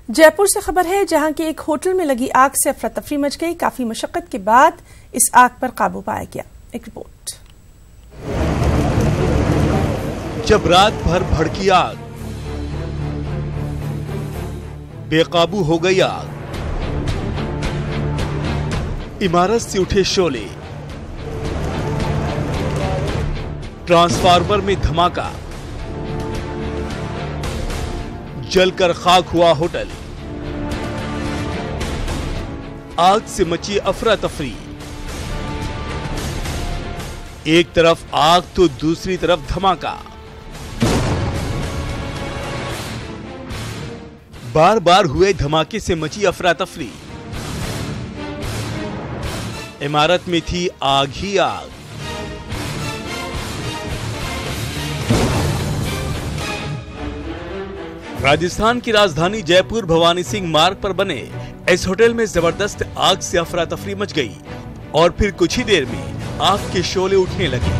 जयपुर से खबर है, जहां की एक होटल में लगी आग से अफरा तफरी मच गई। काफी मशक्कत के बाद इस आग पर काबू पाया गया। एक रिपोर्ट। जब रात भर भड़की आग, बेकाबू हो गई आग, इमारत से उठे शोले, ट्रांसफार्मर में धमाका, जलकर खाक हुआ होटल, आग से मची अफरा तफरी। एक तरफ आग तो दूसरी तरफ धमाका। बार बार हुए धमाके से मची अफरा तफरी। इमारत में थी आग ही आग। राजस्थान की राजधानी जयपुर भवानी सिंह मार्ग पर बने इस होटल में जबरदस्त आग से अफरा तफरी मच गई और फिर कुछ ही देर में आग के शोले उठने लगे।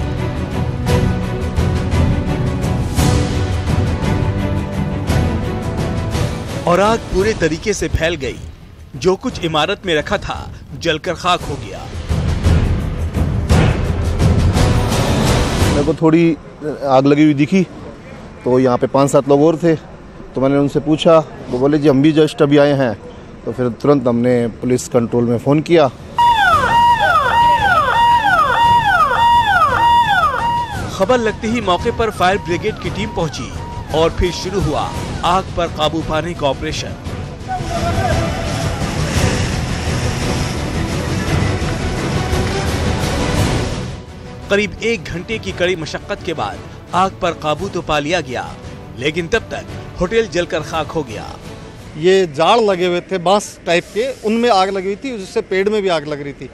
और आग पूरे तरीके से फैल गई। जो कुछ इमारत में रखा था जलकर खाक हो गया। मेरे को थोड़ी आग लगी हुई दिखी तो यहाँ पे 5-7 लोग और थे, तो मैंने उनसे पूछा, वो बोले जी हम भी जस्ट अभी आए हैं। तो फिर तुरंत हमने पुलिस कंट्रोल में फ़ोन किया। खबर लगते ही मौके पर फायर ब्रिगेड की टीम पहुंची और फिर शुरू हुआ आग पर काबू पाने का ऑपरेशन। करीब 1 घंटे की कड़ी मशक्कत के बाद आग पर काबू तो पा लिया गया, लेकिन तब तक होटल जलकर खाक हो गया। ये जाड़ लगे हुए थे बांस टाइप के, उनमें आग लगी हुई थी, उससे पेड़ में भी आग लग रही थी।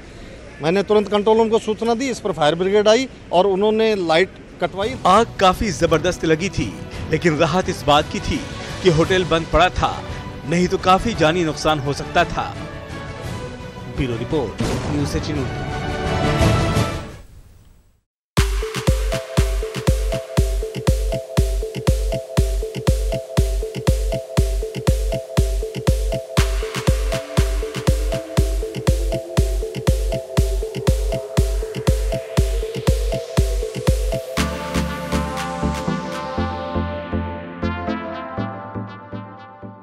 मैंने तुरंत कंट्रोल रूम को सूचना दी, इस पर फायर ब्रिगेड आई और उन्होंने लाइट कटवाई। आग काफी जबरदस्त लगी थी, लेकिन राहत इस बात की थी कि होटल बंद पड़ा था, नहीं तो काफी जानी नुकसान हो सकता था। Bureau report, news 18।